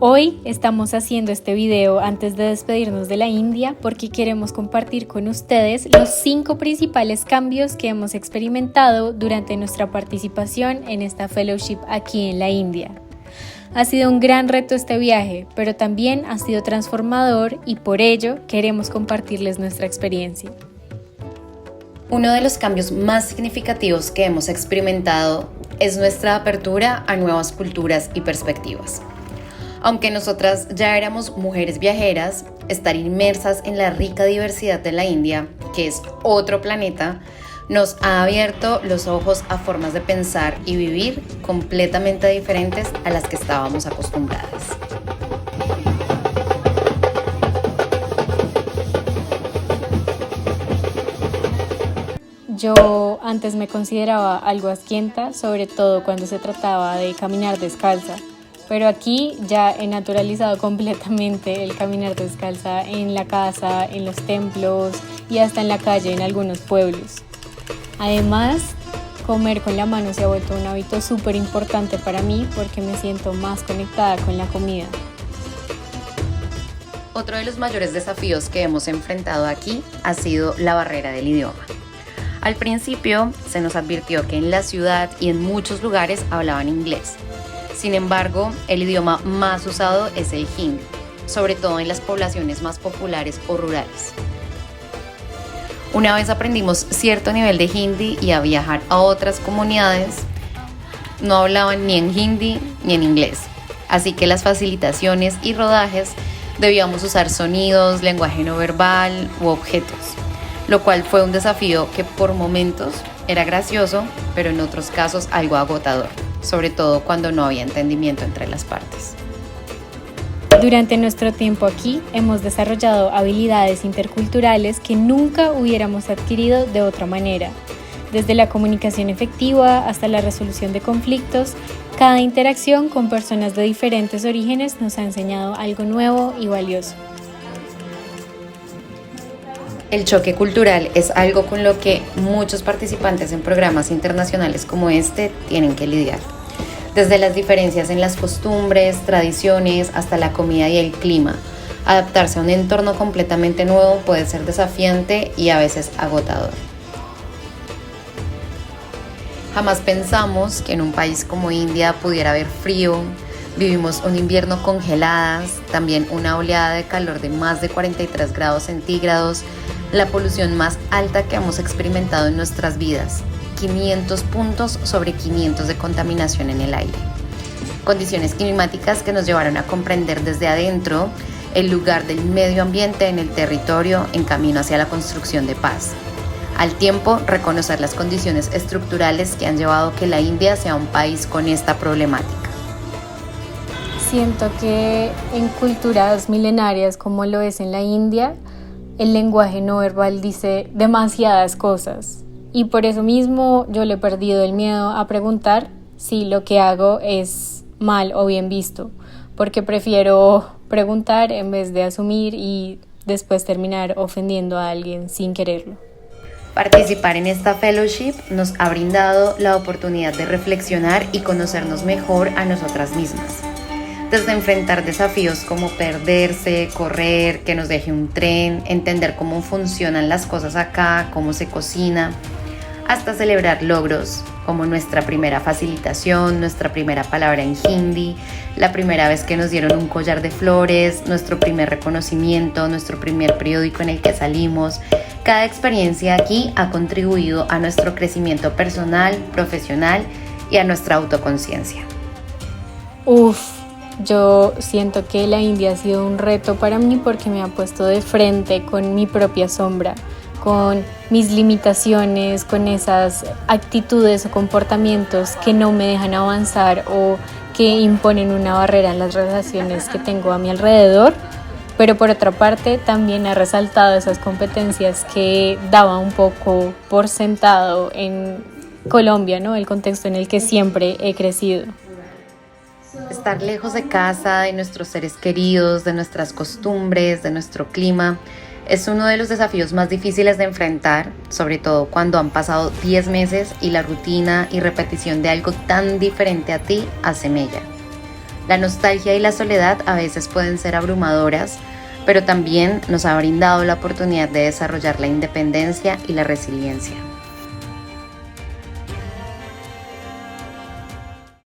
Hoy estamos haciendo este video antes de despedirnos de la India porque queremos compartir con ustedes los 5 principales cambios que hemos experimentado durante nuestra participación en esta fellowship aquí en la India. Ha sido un gran reto este viaje, pero también ha sido transformador y por ello queremos compartirles nuestra experiencia. Uno de los cambios más significativos que hemos experimentado es nuestra apertura a nuevas culturas y perspectivas. Aunque nosotras ya éramos mujeres viajeras, estar inmersas en la rica diversidad de la India, que es otro planeta, nos ha abierto los ojos a formas de pensar y vivir completamente diferentes a las que estábamos acostumbradas. Yo antes me consideraba algo asquienta, sobre todo cuando se trataba de caminar descalza. Pero aquí ya he naturalizado completamente el caminar descalza en la casa, en los templos y hasta en la calle en algunos pueblos. Además, comer con la mano se ha vuelto un hábito súper importante para mí porque me siento más conectada con la comida. Otro de los mayores desafíos que hemos enfrentado aquí ha sido la barrera del idioma. Al principio se nos advirtió que en la ciudad y en muchos lugares hablaban inglés. Sin embargo, el idioma más usado es el hindi, sobre todo en las poblaciones más populares o rurales. Una vez aprendimos cierto nivel de hindi y a viajar a otras comunidades, no hablaban ni en hindi ni en inglés, así que las facilitaciones y rodajes debíamos usar sonidos, lenguaje no verbal u objetos, lo cual fue un desafío que por momentos era gracioso, pero en otros casos algo agotador, sobre todo cuando no había entendimiento entre las partes. Durante nuestro tiempo aquí hemos desarrollado habilidades interculturales que nunca hubiéramos adquirido de otra manera. Desde la comunicación efectiva hasta la resolución de conflictos, cada interacción con personas de diferentes orígenes nos ha enseñado algo nuevo y valioso. El choque cultural es algo con lo que muchos participantes en programas internacionales como este tienen que lidiar. Desde las diferencias en las costumbres, tradiciones, hasta la comida y el clima. Adaptarse a un entorno completamente nuevo puede ser desafiante y a veces agotador. Jamás pensamos que en un país como India pudiera haber frío. Vivimos un invierno congeladas, también una oleada de calor de más de 43 grados centígrados, la polución más alta que hemos experimentado en nuestras vidas, 500 puntos sobre 500 de contaminación en el aire. Condiciones climáticas que nos llevaron a comprender desde adentro el lugar del medio ambiente en el territorio en camino hacia la construcción de paz. Al tiempo, reconocer las condiciones estructurales que han llevado a que la India sea un país con esta problemática. Siento que en culturas milenarias como lo es en la India, el lenguaje no verbal dice demasiadas cosas y por eso mismo yo le he perdido el miedo a preguntar si lo que hago es mal o bien visto, porque prefiero preguntar en vez de asumir y después terminar ofendiendo a alguien sin quererlo. Participar en esta fellowship nos ha brindado la oportunidad de reflexionar y conocernos mejor a nosotras mismas. Desde enfrentar desafíos como perderse, correr, que nos deje un tren, entender cómo funcionan las cosas acá, cómo se cocina, hasta celebrar logros como nuestra primera facilitación, nuestra primera palabra en hindi, la primera vez que nos dieron un collar de flores, nuestro primer reconocimiento, nuestro primer periódico en el que salimos. Cada experiencia aquí ha contribuido a nuestro crecimiento personal, profesional y a nuestra autoconciencia. Yo siento que la India ha sido un reto para mí porque me ha puesto de frente con mi propia sombra, con mis limitaciones, con esas actitudes o comportamientos que no me dejan avanzar o que imponen una barrera en las relaciones que tengo a mi alrededor. Pero por otra parte también ha resaltado esas competencias que daba un poco por sentado en Colombia, ¿no? El contexto en el que siempre he crecido. Estar lejos de casa, de nuestros seres queridos, de nuestras costumbres, de nuestro clima, es uno de los desafíos más difíciles de enfrentar, sobre todo cuando han pasado 10 meses y la rutina y repetición de algo tan diferente a ti hace mella. La nostalgia y la soledad a veces pueden ser abrumadoras, pero también nos ha brindado la oportunidad de desarrollar la independencia y la resiliencia.